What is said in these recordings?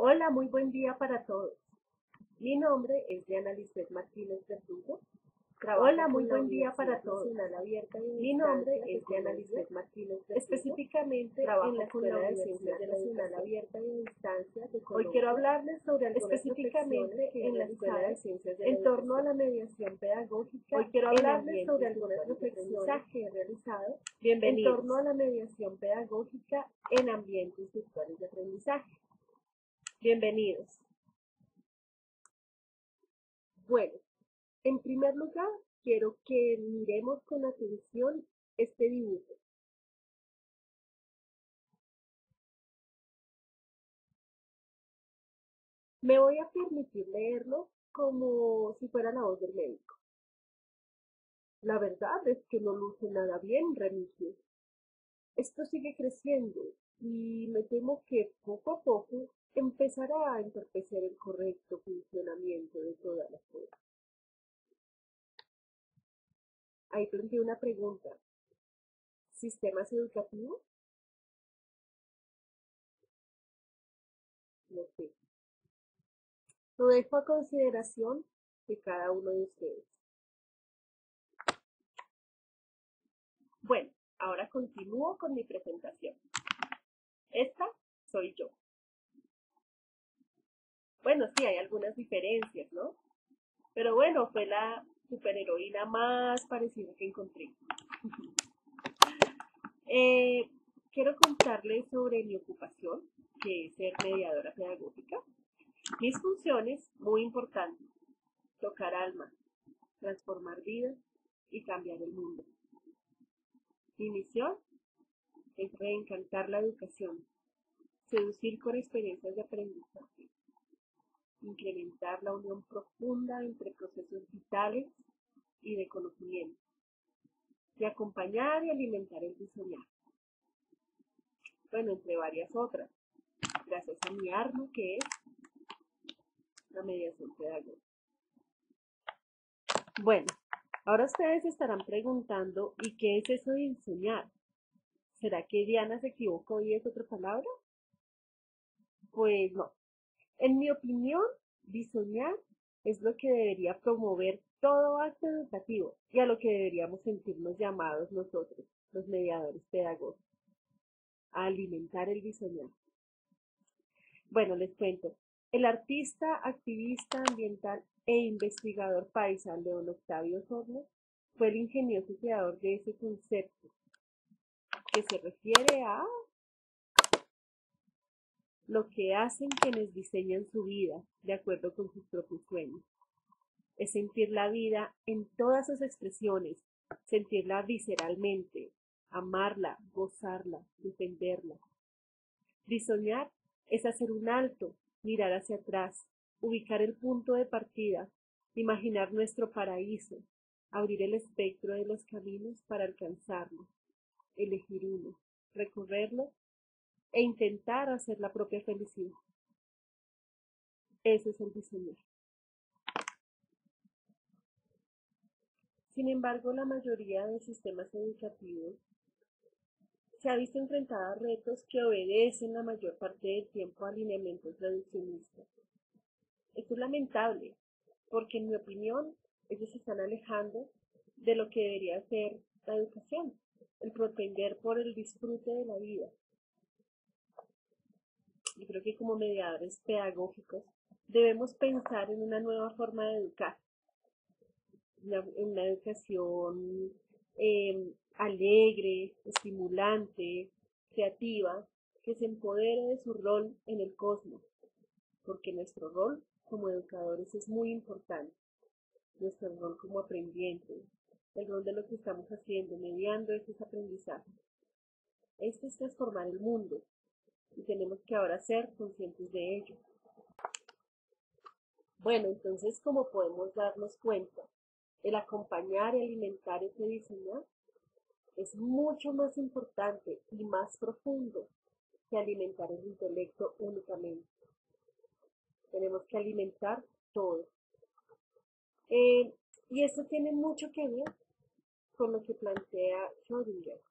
Hola, muy buen día para todos. Mi nombre es Diana Lisbeth Martínez Verdugo. Hola, muy buen día para todos. Mi nombre es Diana Lisbeth Martínez Verdugo. Específicamente en la Escuela de Ciencias Nacional Abierta y a Distancia de Colombia. Hoy quiero hablarles sobre específicamente en la Escuela de Ciencias de en torno a la mediación pedagógica. Hoy quiero hablarles sobre algunas reflexiones que he realizado en torno a la mediación pedagógica en ambientes virtuales de aprendizaje. Bienvenidos. Bueno, en primer lugar, quiero que miremos con atención este dibujo. Me voy a permitir leerlo como si fuera la voz del médico. La verdad es que no luce nada bien, Remigio. Esto sigue creciendo y me temo que poco a poco empezará a entorpecer el correcto funcionamiento de todas las cosas. Ahí planteé una pregunta. ¿Sistemas educativos? No sé. Lo dejo a consideración de cada uno de ustedes. Bueno, ahora continúo con mi presentación. Esta soy yo. Bueno, sí, hay algunas diferencias, ¿no? Pero bueno, fue la superheroína más parecida que encontré. Quiero contarles sobre mi ocupación, que es ser mediadora pedagógica. Mis funciones, muy importantes, tocar almas, transformar vidas y cambiar el mundo. Mi misión es reencantar la educación, seducir con experiencias de aprendizaje, incrementar la unión profunda entre procesos vitales y de conocimiento, y acompañar y alimentar el diseñar. Bueno, entre varias otras, gracias a mi arma que es la mediación pedagógica. Bueno, ahora ustedes se estarán preguntando, ¿y qué es eso de enseñar? ¿Será que Diana se equivocó y es otra palabra? Pues no. En mi opinión, diseñar es lo que debería promover todo acto educativo y a lo que deberíamos sentirnos llamados nosotros, los mediadores pedagógicos, a alimentar el diseñar. Bueno, les cuento. El artista, activista ambiental e investigador paisa León Octavio Sorno fue el ingenioso creador de ese concepto, que se refiere a lo que hacen quienes diseñan su vida de acuerdo con sus propios sueños. Es sentir la vida en todas sus expresiones, sentirla visceralmente, amarla, gozarla, defenderla. Diseñar es hacer un alto, mirar hacia atrás, ubicar el punto de partida, imaginar nuestro paraíso, abrir el espectro de los caminos para alcanzarlo, elegir uno, recorrerlo e intentar hacer la propia felicidad. Eso es el diseñar. Sin embargo, la mayoría de sistemas educativos se ha visto enfrentada a retos que obedecen la mayor parte del tiempo a alineamientos reduccionistas. Esto es lamentable, porque en mi opinión ellos se están alejando de lo que debería ser la educación, el propender por el disfrute de la vida. Yo creo que como mediadores pedagógicos debemos pensar en una nueva forma de educar, una educación alegre, estimulante, creativa, que se empodere de su rol en el cosmos, porque nuestro rol como educadores es muy importante, nuestro rol como aprendientes, el rol de lo que estamos haciendo, mediando esos aprendizajes. Esto es transformar el mundo y tenemos que ahora ser conscientes de ello. Bueno, entonces, ¿cómo podemos darnos cuenta? El acompañar y alimentar ese diseño es mucho más importante y más profundo que alimentar el intelecto únicamente. Tenemos que alimentar todo. Y esto tiene mucho que ver con lo que plantea Schrödinger.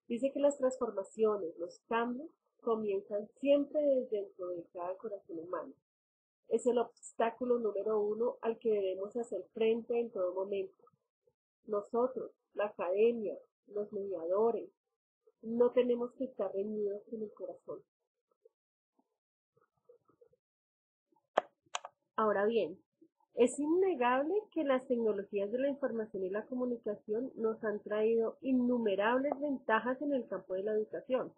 Dice que las transformaciones, los cambios, comienzan siempre desde dentro de cada corazón humano. Es el obstáculo número uno al que debemos hacer frente en todo momento. Nosotros, la academia, los mediadores, no tenemos que estar reñidos en el corazón. Ahora bien, es innegable que las tecnologías de la información y la comunicación nos han traído innumerables ventajas en el campo de la educación.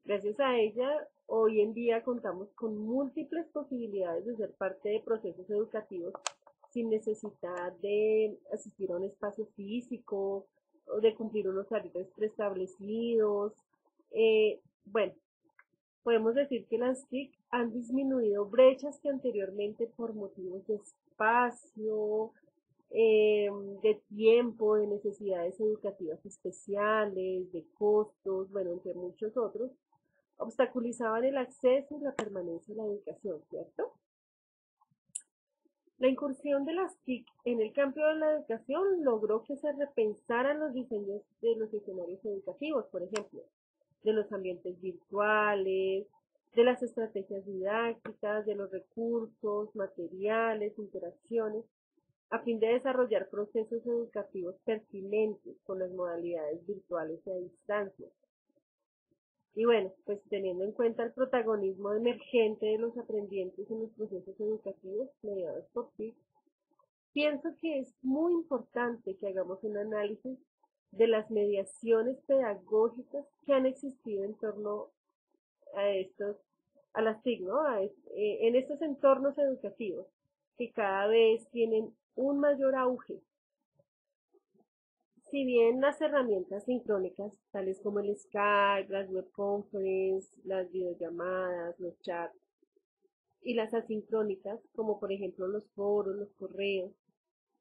Gracias a ella, hoy en día contamos con múltiples posibilidades de ser parte de procesos educativos sin necesidad de asistir a un espacio físico o de cumplir unos horarios preestablecidos. Bueno, podemos decir que las TIC han disminuido brechas que anteriormente por motivos de espacio, de tiempo, de necesidades educativas especiales, de costos, bueno, entre muchos otros, obstaculizaban el acceso y la permanencia en la educación, ¿cierto? La incursión de las TIC en el campo de la educación logró que se repensaran los diseños de los escenarios educativos, por ejemplo, de los ambientes virtuales, de las estrategias didácticas, de los recursos, materiales, interacciones, a fin de desarrollar procesos educativos pertinentes con las modalidades virtuales y a distancia. Y bueno, pues teniendo en cuenta el protagonismo emergente de los aprendientes en los procesos educativos mediados por TIC, pienso que es muy importante que hagamos un análisis de las mediaciones pedagógicas que han existido en torno a a las TIC, ¿no? En estos entornos educativos que cada vez tienen un mayor auge. Si bien las herramientas sincrónicas, tales como el Skype, las webconferences, las videollamadas, los chats, y las asincrónicas, como por ejemplo los foros, los correos,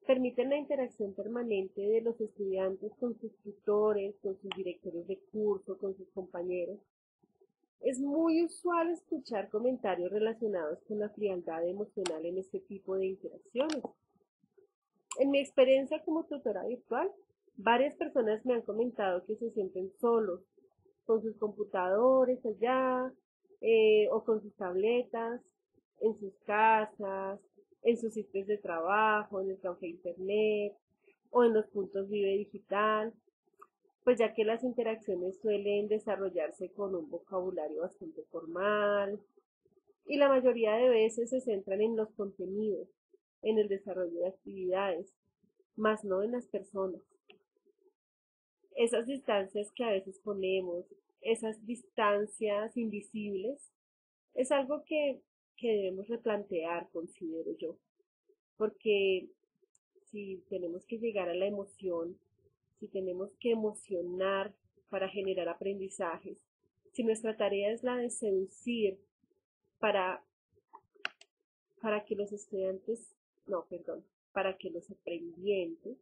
permiten la interacción permanente de los estudiantes con sus tutores, con sus directores de curso, con sus compañeros. Es muy usual escuchar comentarios relacionados con la frialdad emocional en este tipo de interacciones. En mi experiencia como tutora virtual, varias personas me han comentado que se sienten solos con sus computadores allá, o con sus tabletas, en sus casas, en sus sitios de trabajo, en el café internet o en los puntos Vive Digital, pues ya que las interacciones suelen desarrollarse con un vocabulario bastante formal y la mayoría de veces se centran en los contenidos, en el desarrollo de actividades, más no en las personas. Esas distancias que a veces ponemos, esas distancias invisibles, es algo que debemos replantear, considero yo, porque si tenemos que llegar a la emoción, si tenemos que emocionar para generar aprendizajes, si nuestra tarea es la de seducir para, para que los estudiantes, no, perdón, para que los aprendientes,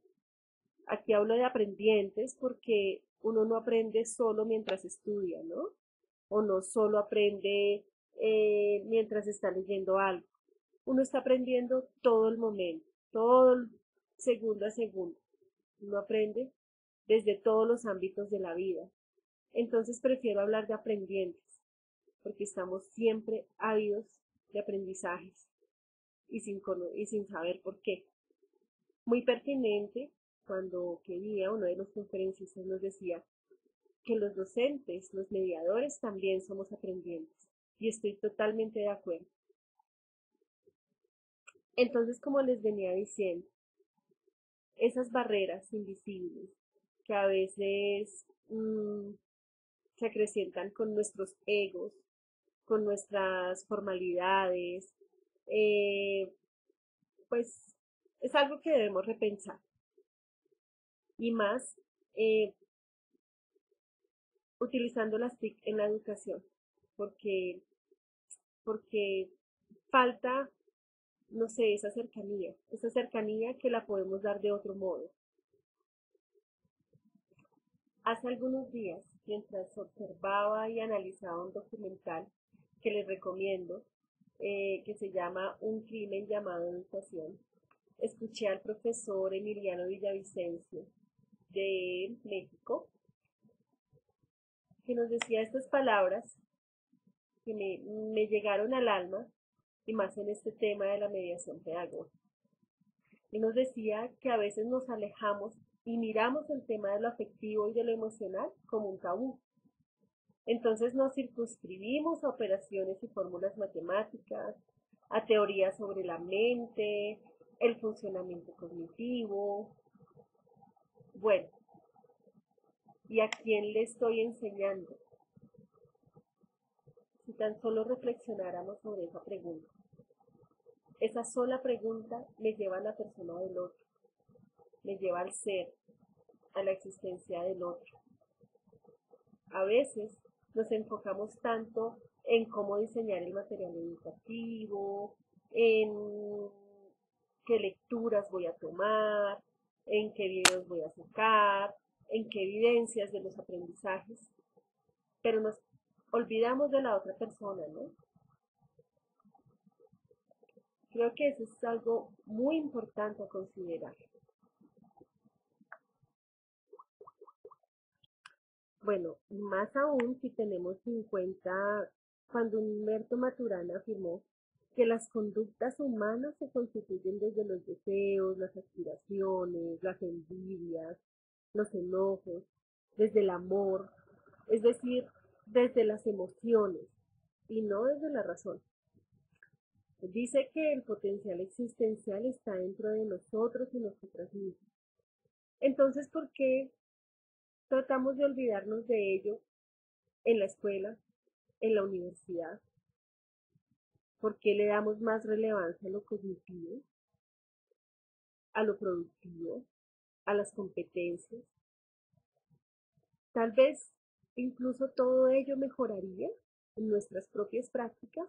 aquí hablo de aprendientes porque uno no aprende solo mientras estudia, ¿no? O no solo aprende mientras está leyendo algo. Uno está aprendiendo todo el momento, todo el segundo a segundo. Uno aprende desde todos los ámbitos de la vida. Entonces prefiero hablar de aprendientes, porque estamos siempre ávidos de aprendizajes y sin saber por qué. Muy pertinente cuando que día uno de los conferencistas nos decía que los docentes, los mediadores también somos aprendientes. Y estoy totalmente de acuerdo. Entonces, como les venía diciendo, esas barreras invisibles que a veces se acrecientan con nuestros egos, con nuestras formalidades, eh, pues es algo que debemos repensar. Y más utilizando las TIC en la educación, porque, porque falta, no sé, esa cercanía que la podemos dar de otro modo. Hace algunos días, mientras observaba y analizaba un documental que les recomiendo, que se llama Un crimen llamado educación, escuché al profesor Emiliano Villavicencio de México, que nos decía estas palabras que me llegaron al alma, y más en este tema de la mediación pedagógica. Y nos decía que a veces nos alejamos y miramos el tema de lo afectivo y de lo emocional como un tabú. Entonces nos circunscribimos a operaciones y fórmulas matemáticas, a teorías sobre la mente, el funcionamiento cognitivo. Bueno, ¿y a quién le estoy enseñando? Si tan solo reflexionáramos sobre esa pregunta. Esa sola pregunta me lleva a la persona del otro, me lleva al ser, a la existencia del otro. A veces nos enfocamos tanto en cómo diseñar el material educativo, en qué lecturas voy a tomar, en qué videos voy a sacar, en qué evidencias de los aprendizajes, pero nos olvidamos de la otra persona, ¿no? Creo que eso es algo muy importante a considerar. Bueno, y más aún si tenemos en cuenta cuando Humberto Maturana afirmó que las conductas humanas se constituyen desde los deseos, las aspiraciones, las envidias, los enojos, desde el amor, es decir, desde las emociones y no desde la razón. Dice que el potencial existencial está dentro de nosotros y nosotras mismas. Entonces, ¿por qué tratamos de olvidarnos de ello en la escuela, en la universidad? ¿Por qué le damos más relevancia a lo cognitivo, a lo productivo, a las competencias? Tal vez incluso todo ello mejoraría en nuestras propias prácticas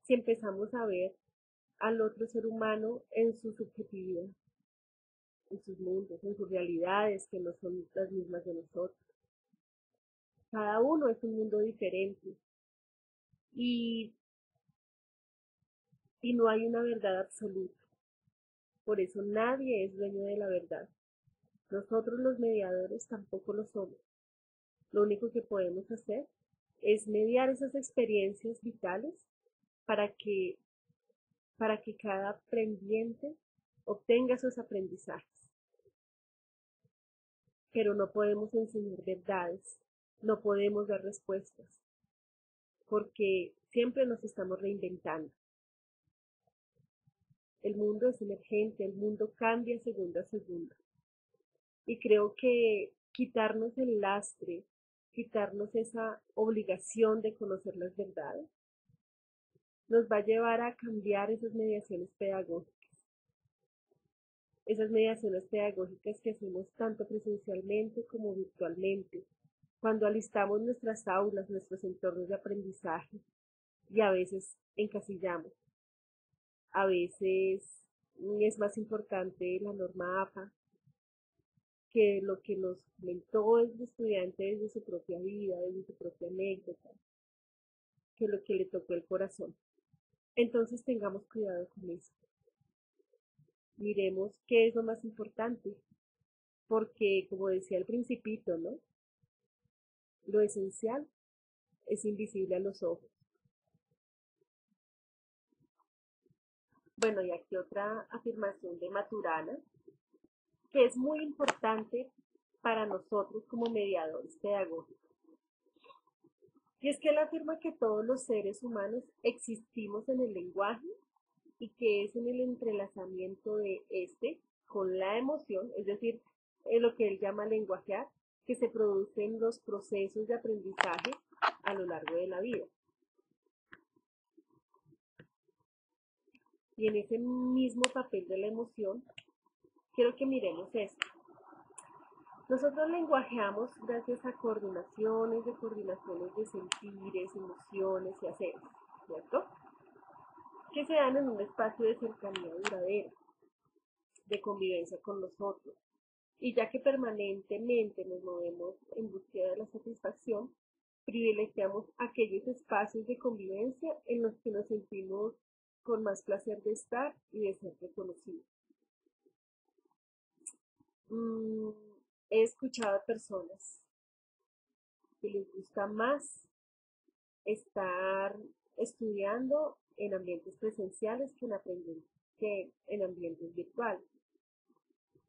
si empezamos a ver al otro ser humano en su subjetividad, en sus mundos, en sus realidades que no son las mismas de nosotros. Cada uno es un mundo diferente y, y no hay una verdad absoluta. Por eso nadie es dueño de la verdad. Nosotros los mediadores tampoco lo somos. Lo único que podemos hacer es mediar esas experiencias vitales para que, para que cada aprendiente obtenga esos aprendizajes. Pero no podemos enseñar verdades, no podemos dar respuestas, porque siempre nos estamos reinventando. El mundo es emergente, el mundo cambia segundo a segundo. Y creo que quitarnos el lastre, quitarnos esa obligación de conocer las verdades, nos va a llevar a cambiar esas mediaciones pedagógicas. Esas mediaciones pedagógicas que hacemos tanto presencialmente como virtualmente, cuando alistamos nuestras aulas, nuestros entornos de aprendizaje y a veces encasillamos. A veces es más importante la norma APA que lo que nos comentó el estudiante desde su propia vida, desde su propia anécdota, que lo que le tocó el corazón. Entonces tengamos cuidado con eso. Miremos qué es lo más importante, porque como decía el principito, ¿no? Lo esencial es invisible a los ojos. Bueno, y aquí otra afirmación de Maturana, que es muy importante para nosotros como mediadores pedagógicos. Y es que él afirma que todos los seres humanos existimos en el lenguaje y que es en el entrelazamiento de este con la emoción, es decir, en lo que él llama lenguajear, que se producen los procesos de aprendizaje a lo largo de la vida. Y en ese mismo papel de la emoción, quiero que miremos esto. Nosotros lenguajeamos gracias a coordinaciones de sentires, emociones y haceres, ¿cierto? Que se dan en un espacio de cercanía duradera, de convivencia con los otros. Y ya que permanentemente nos movemos en búsqueda de la satisfacción, privilegiamos aquellos espacios de convivencia en los que nos sentimos con más placer de estar y de ser reconocidos. He escuchado a personas que les gusta más estar estudiando en ambientes presenciales que en ambientes virtuales.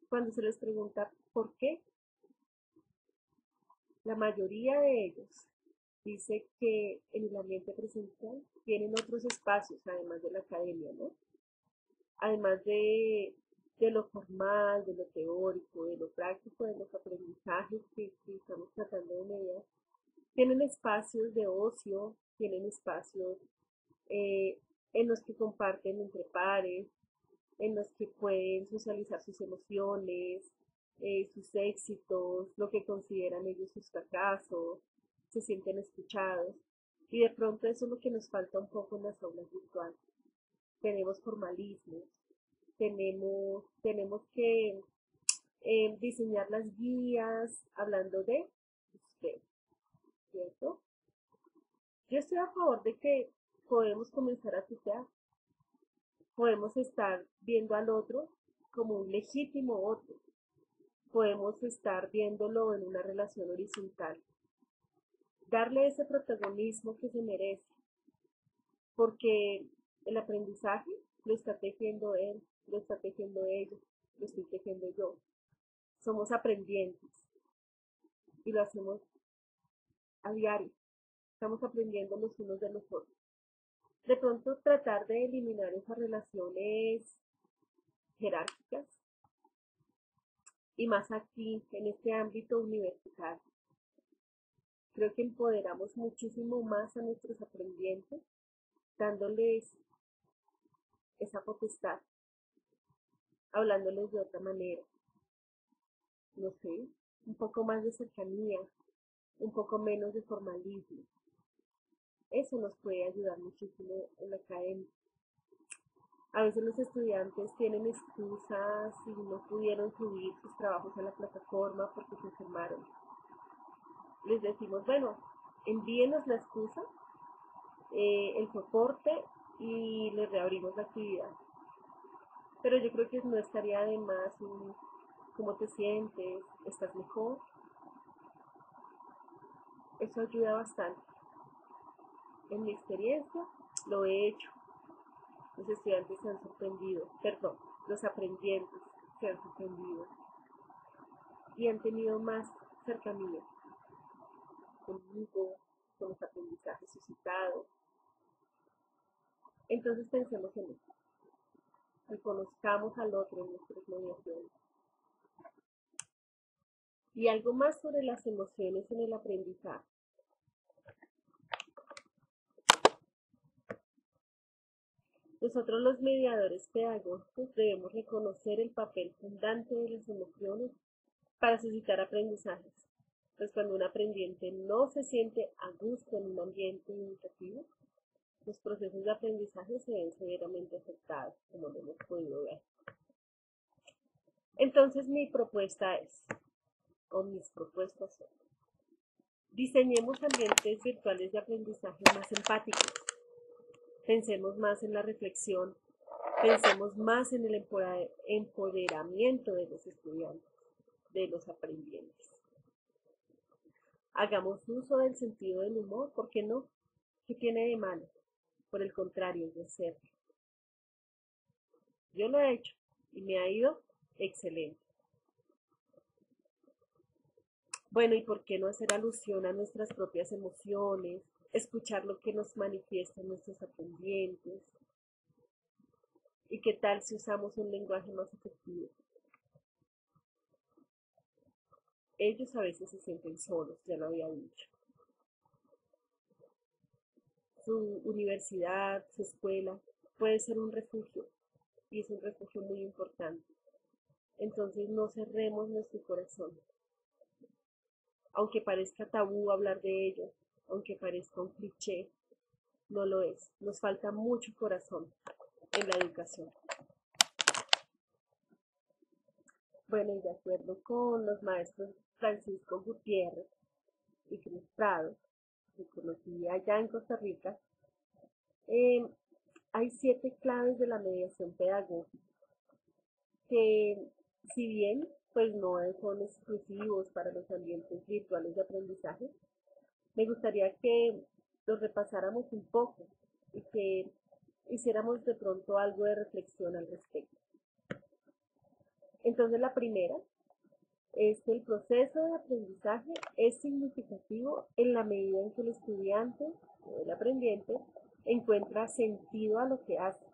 Cuando se les pregunta por qué, la mayoría de ellos dice que en el ambiente presencial tienen otros espacios, además de la academia, ¿no? Además de lo formal, de lo teórico, de lo práctico, de los aprendizajes que estamos tratando de mediar, tienen espacios de ocio, tienen espacios eh, en los que comparten entre pares, en los que pueden socializar sus emociones, sus éxitos, lo que consideran ellos sus fracasos, se sienten escuchados. Y de pronto eso es lo que nos falta un poco en las aulas virtuales. Tenemos formalismos, tenemos que diseñar las guías hablando de usted, ¿cierto? Yo estoy a favor de que podemos comenzar a tutear, podemos estar viendo al otro como un legítimo otro, podemos estar viéndolo en una relación horizontal, darle ese protagonismo que se merece, porque el aprendizaje lo está tejiendo él, lo está tejiendo ella, lo estoy tejiendo yo. Somos aprendientes y lo hacemos a diario, estamos aprendiendo los unos de los otros. De pronto tratar de eliminar esas relaciones jerárquicas y más aquí en este ámbito universitario. Creo que empoderamos muchísimo más a nuestros aprendientes dándoles esa potestad, hablándoles de otra manera, no sé, un poco más de cercanía, un poco menos de formalismo. Eso nos puede ayudar muchísimo en la academia. A veces los estudiantes tienen excusas y no pudieron subir sus trabajos a la plataforma porque se enfermaron. Les decimos, bueno, envíenos la excusa, el soporte y les reabrimos la actividad. Pero yo creo que no estaría de más cómo te sientes, estás mejor. Eso ayuda bastante. En mi experiencia lo he hecho. Los estudiantes se han sorprendido, perdón, los aprendientes se han sorprendido y han tenido más cercanía conmigo, con los aprendizajes suscitados. Entonces pensemos en eso, reconozcamos al otro en nuestras mediaciones. Y algo más sobre las emociones en el aprendizaje. Nosotros los mediadores pedagógicos debemos reconocer el papel fundante de las emociones para suscitar aprendizajes. Pues cuando un aprendiente no se siente a gusto en un ambiente educativo, los procesos de aprendizaje se ven severamente afectados, como lo hemos podido ver. Entonces mi propuesta es, o mis propuestas son, diseñemos ambientes virtuales de aprendizaje más empáticos. Pensemos más en la reflexión, pensemos más en el empoderamiento de los estudiantes, de los aprendientes. Hagamos uso del sentido del humor, ¿por qué no? ¿Qué tiene de malo? Por el contrario, es de ser. Yo lo he hecho y me ha ido excelente. Bueno, ¿y por qué no hacer alusión a nuestras propias emociones? Escuchar lo que nos manifiestan nuestros aprendientes. ¿Y qué tal si usamos un lenguaje más efectivo? Ellos a veces se sienten solos, ya lo había dicho. Su universidad, su escuela, puede ser un refugio y es un refugio muy importante. Entonces no cerremos nuestro corazón. Aunque parezca tabú hablar de ello, aunque parezca un cliché, no lo es. Nos falta mucho corazón en la educación. Bueno, y de acuerdo con los maestros Francisco Gutiérrez y Cruz Prado, que conocí allá en Costa Rica, eh, hay 7 claves de la mediación pedagógica que, si bien pues no son exclusivos para los ambientes virtuales de aprendizaje, me gustaría que lo repasáramos un poco y que hiciéramos de pronto algo de reflexión al respecto. Entonces la primera es que el proceso de aprendizaje es significativo en la medida en que el estudiante o el aprendiente encuentra sentido a lo que hace.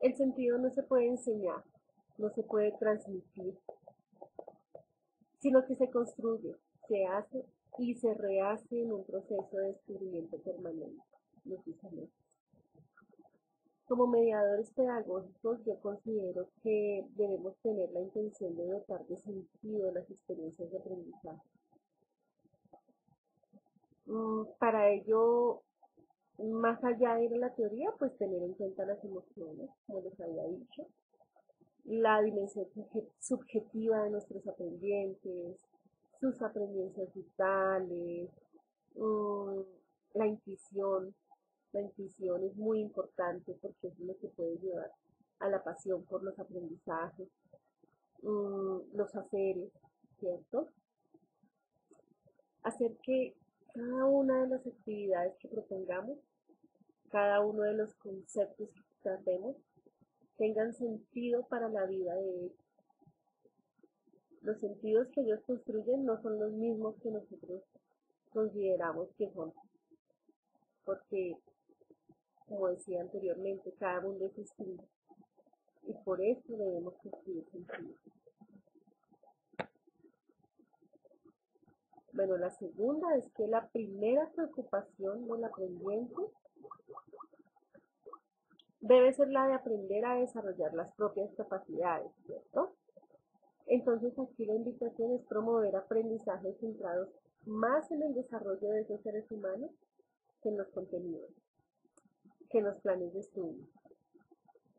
El sentido no se puede enseñar, no se puede transmitir, sino que se construye, se hace y se rehace en un proceso de descubrimiento permanente. Como mediadores pedagógicos, yo considero que debemos tener la intención de dotar de sentido las experiencias de aprendizaje. Para ello, más allá de ir a la teoría, pues tener en cuenta las emociones, como les había dicho, la dimensión subjetiva de nuestros aprendientes, sus aprendizajes vitales, la intuición. La intuición es muy importante porque es lo que puede llevar a la pasión por los aprendizajes, los haceres, ¿cierto? Hacer que cada una de las actividades que propongamos, cada uno de los conceptos que tratemos, tengan sentido para la vida de ellos. Los sentidos que ellos construyen no son los mismos que nosotros consideramos que son, porque, como decía anteriormente, cada mundo es distinto y por eso debemos construir sentido. Bueno, la segunda es que la primera preocupación del aprendiente debe ser la de aprender a desarrollar las propias capacidades, ¿cierto? Entonces aquí la invitación es promover aprendizajes centrados más en el desarrollo de esos seres humanos que en los contenidos, que en los planes de estudio.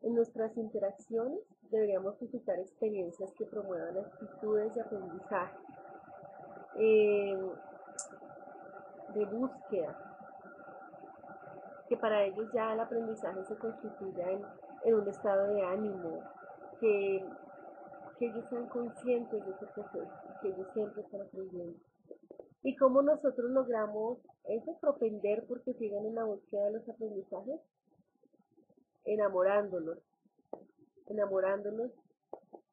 En nuestras interacciones deberíamos suscitar experiencias que promuevan actitudes de aprendizaje, de búsqueda, que para ellos ya el aprendizaje se constituya en un estado de ánimo, que ellos sean conscientes de ese proceso, que ellos siempre están aprendiendo. ¿Y cómo nosotros logramos eso, propender porque sigan en la búsqueda de los aprendizajes? Enamorándolos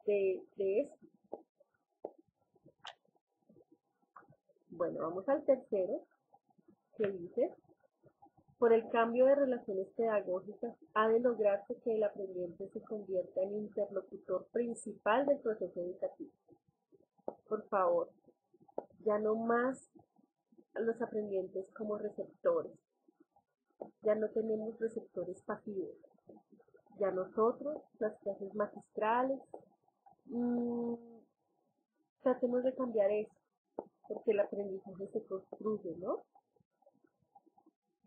de eso. Bueno, vamos al tercero, que dice: por el cambio de relaciones pedagógicas, ha de lograrse que el aprendiente se convierta en interlocutor principal del proceso educativo. Por favor, ya no más a los aprendientes como receptores. Ya no tenemos receptores pasivos. Ya nosotros, las clases magistrales, tratemos de cambiar eso, porque el aprendizaje se construye, ¿no?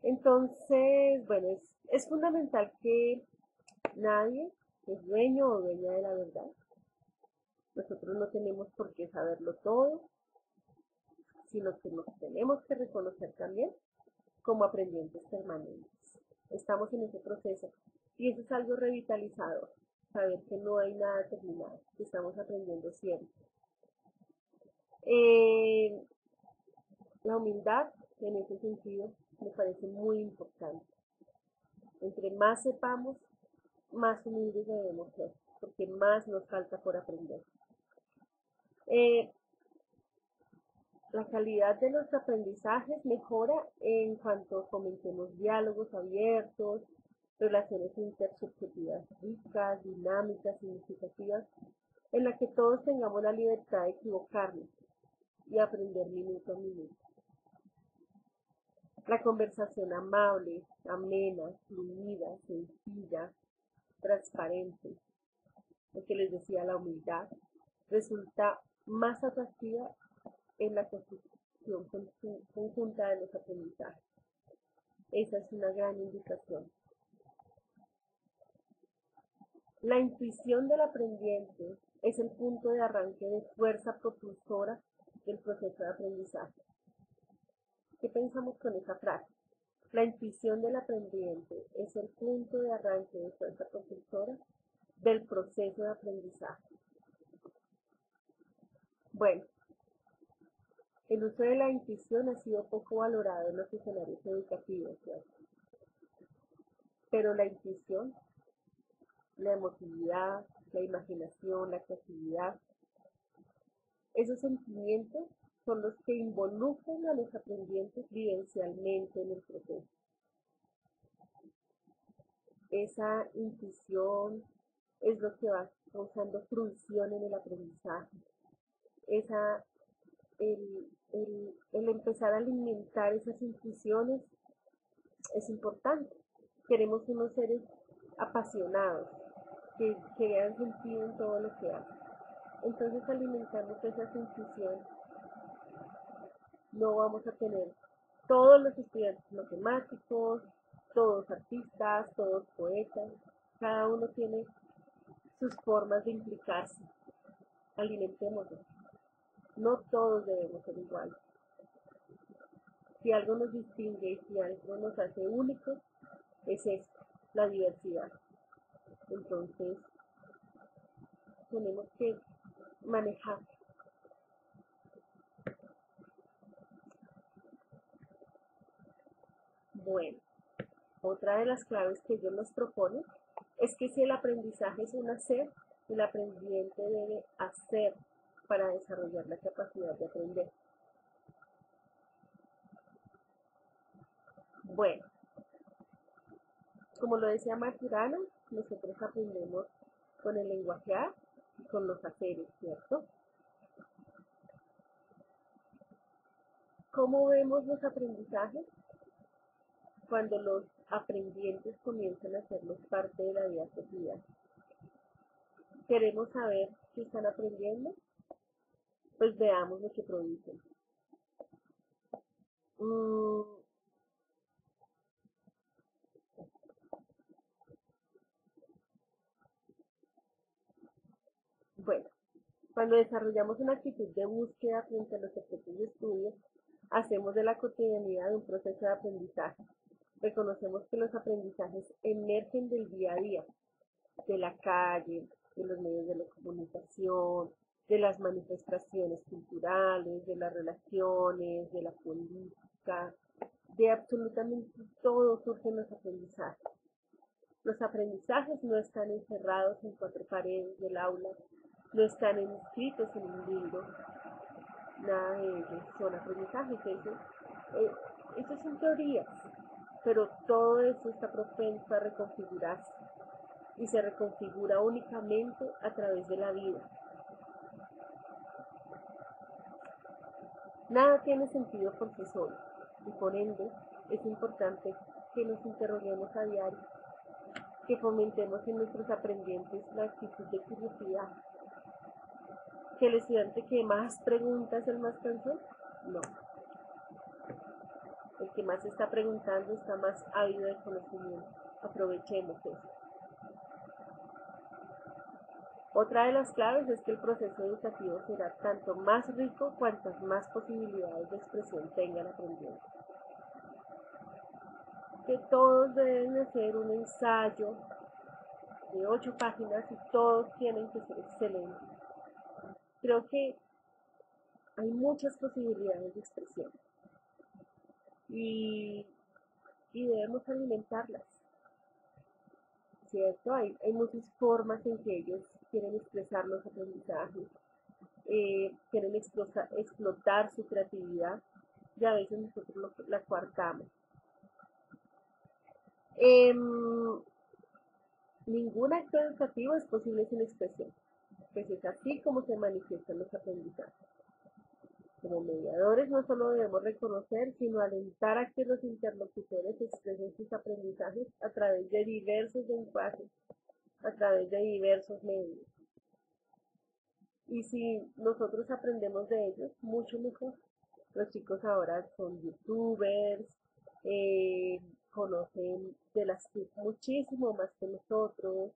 Entonces, bueno, es fundamental que nadie es dueño o dueña de la verdad. Nosotros no tenemos por qué saberlo todo, sino que nos tenemos que reconocer también como aprendientes permanentes. Estamos en ese proceso y eso es algo revitalizador, saber que no hay nada terminado, que estamos aprendiendo siempre. La humildad, en ese sentido, me parece muy importante. Entre más sepamos, más humildes debemos ser, porque más nos falta por aprender. La calidad de los aprendizajes mejora en cuanto fomentemos diálogos abiertos, relaciones intersubjetivas ricas, dinámicas, significativas, en las que todos tengamos la libertad de equivocarnos y aprender minuto a minuto. La conversación amable, amena, fluida, sencilla, transparente, lo que les decía, la humildad, resulta más atractiva en la construcción conjunta de los aprendizajes. Esa es una gran indicación. La intuición del aprendiente es el punto de arranque de fuerza propulsora del proceso de aprendizaje. ¿Qué pensamos con esa frase? La intuición del aprendiente es el punto de arranque de fuerza propulsora del proceso de aprendizaje. Bueno, El uso de la intuición ha sido poco valorado en los escenarios educativos, ¿cierto? Pero la intuición, la emotividad, la imaginación, la creatividad, esos sentimientos son los que involucran a los aprendientes vivencialmente en el proceso. Esa intuición es lo que va causando fruición en el aprendizaje. Esa, el empezar a alimentar esas intuiciones es importante. Queremos unos seres apasionados, que vean sentido en todo lo que hacen. Entonces, alimentando esas intuiciones, no vamos a tener todos los estudiantes matemáticos, todos artistas, todos poetas, cada uno tiene sus formas de implicarse. Alimentémoslo. No todos debemos ser iguales. Si algo nos distingue y si algo nos hace únicos, es esto, la diversidad. Entonces, tenemos que manejar. Bueno, otra de las claves que ellos nos proponen es que si el aprendizaje es un hacer, el aprendiente debe hacer para desarrollar la capacidad de aprender. Bueno, como lo decía Maturana, nosotros aprendemos con el lenguajear y con los haceres, ¿cierto? ¿Cómo vemos los aprendizajes? Cuando los aprendientes comienzan a hacerlos parte de la vida cotidiana. ¿Queremos saber qué están aprendiendo? Pues veamos lo que producen. Bueno, cuando desarrollamos una actitud de búsqueda frente a los objetos de estudio, hacemos de la cotidianidad un proceso de aprendizaje. Reconocemos que los aprendizajes emergen del día a día, de la calle, de los medios de la comunicación, de las manifestaciones culturales, de las relaciones, de la política, de absolutamente todo surgen los aprendizajes. Los aprendizajes no están encerrados en cuatro paredes del aula, no están inscritos en un libro, nada de ellos son aprendizajes, eso son teorías, pero todo eso está propenso a reconfigurarse y se reconfigura únicamente a través de la vida. Nada tiene sentido por sí solo y por ende es importante que nos interroguemos a diario, que fomentemos en nuestros aprendientes la actitud de curiosidad. ¿Que el estudiante que más pregunta es el más cansón? No. El que más está preguntando está más ávido de conocimiento. Aprovechemos eso. Otra de las claves es que el proceso educativo será tanto más rico cuantas más posibilidades de expresión tengan aprendiendo. Que todos deben hacer un ensayo de 8 páginas y todos tienen que ser excelentes. Creo que hay muchas posibilidades de expresión y debemos alimentarlas, ¿cierto? Hay muchas formas en que ellos quieren expresar los aprendizajes, quieren explotar su creatividad y a veces nosotros la coartamos. Ningún acto educativo es posible sin expresión, pues es así como se manifiestan los aprendizajes. Como mediadores no solo debemos reconocer, sino alentar a que los interlocutores expresen sus aprendizajes a través de diversos lenguajes, a través de diversos medios. Y si nosotros aprendemos de ellos, mucho mejor. Los chicos ahora son youtubers, conocen de las TIC muchísimo más que nosotros,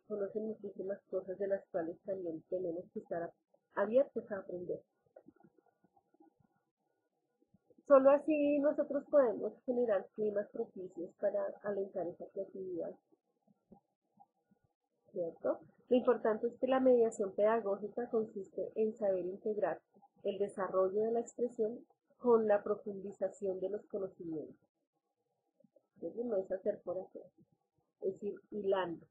conocen muchísimas cosas de las cuales también tenemos que estar abiertos a aprender. Solo así nosotros podemos generar climas propicios para alentar esa creatividad, ¿cierto? Lo importante es que la mediación pedagógica consiste en saber integrar el desarrollo de la expresión con la profundización de los conocimientos. Entonces no es hacer por hacer, es ir hilando.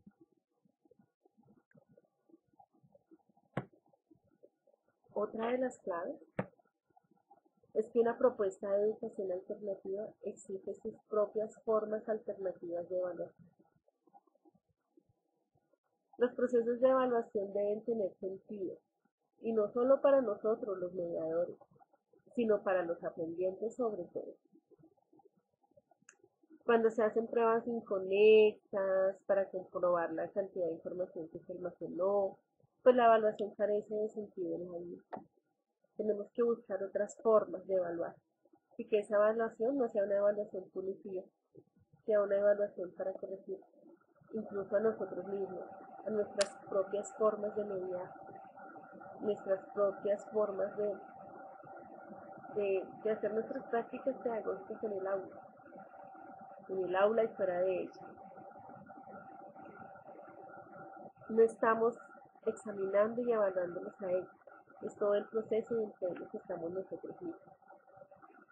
Otra de las claves es que una propuesta de educación alternativa exige sus propias formas alternativas de evaluación. Los procesos de evaluación deben tener sentido, y no solo para nosotros los mediadores, sino para los aprendientes sobre todo. Cuando se hacen pruebas inconexas para comprobar la cantidad de información que se almacenó, pues la evaluación carece de sentido en la vida. Tenemos que buscar otras formas de evaluar y que esa evaluación no sea una evaluación punitiva, sea una evaluación para corregir incluso a nosotros mismos, a nuestras propias formas de mediar, nuestras propias formas de hacer nuestras prácticas pedagógicas en el aula y fuera de ella. No estamos examinando y evaluándonos a ellos, es todo el proceso dentro de lo que estamos nosotros mismos.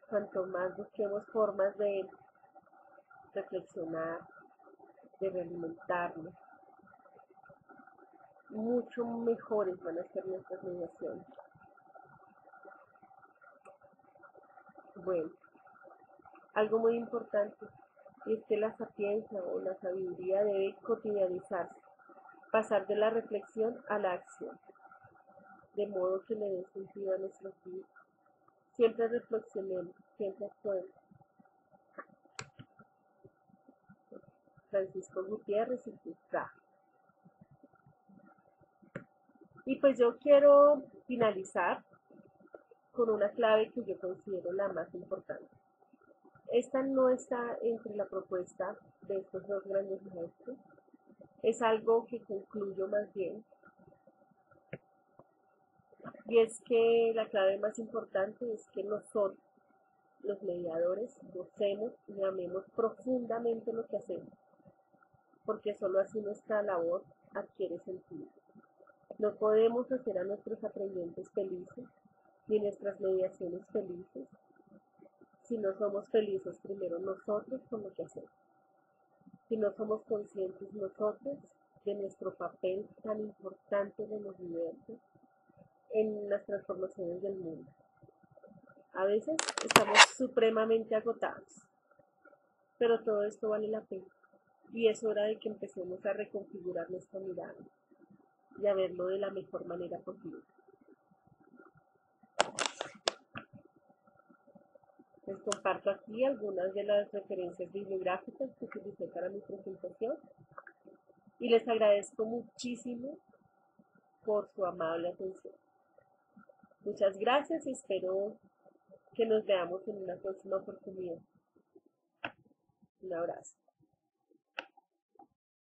Cuanto más busquemos formas de reflexionar, de realimentarnos, mucho mejores van a ser nuestras mediaciones. Bueno, algo muy importante es que la sapiencia o la sabiduría debe cotidianizarse, pasar de la reflexión a la acción, de modo que le dé sentido a nuestros vidas. Siempre reflexionemos, siempre actuemos. Francisco Gutiérrez y Frustrado. Y pues yo quiero finalizar con una clave que yo considero la más importante. Esta no está entre la propuesta de estos dos grandes maestros, es algo que concluyo más bien, y es que la clave más importante es que nosotros, los mediadores, gocemos y amemos profundamente lo que hacemos, porque solo así nuestra labor adquiere sentido. No podemos hacer a nuestros aprendientes felices, ni nuestras mediaciones felices, si no somos felices primero nosotros con lo que hacemos, si no somos conscientes nosotros de nuestro papel tan importante en el universo, en las transformaciones del mundo. A veces estamos supremamente agotados, pero todo esto vale la pena, y es hora de que empecemos a reconfigurar nuestra mirada y a verlo de la mejor manera posible. Les comparto aquí algunas de las referencias bibliográficas que utilicé para mi presentación y les agradezco muchísimo por su amable atención. Muchas gracias y espero que nos veamos en una próxima oportunidad. Un abrazo.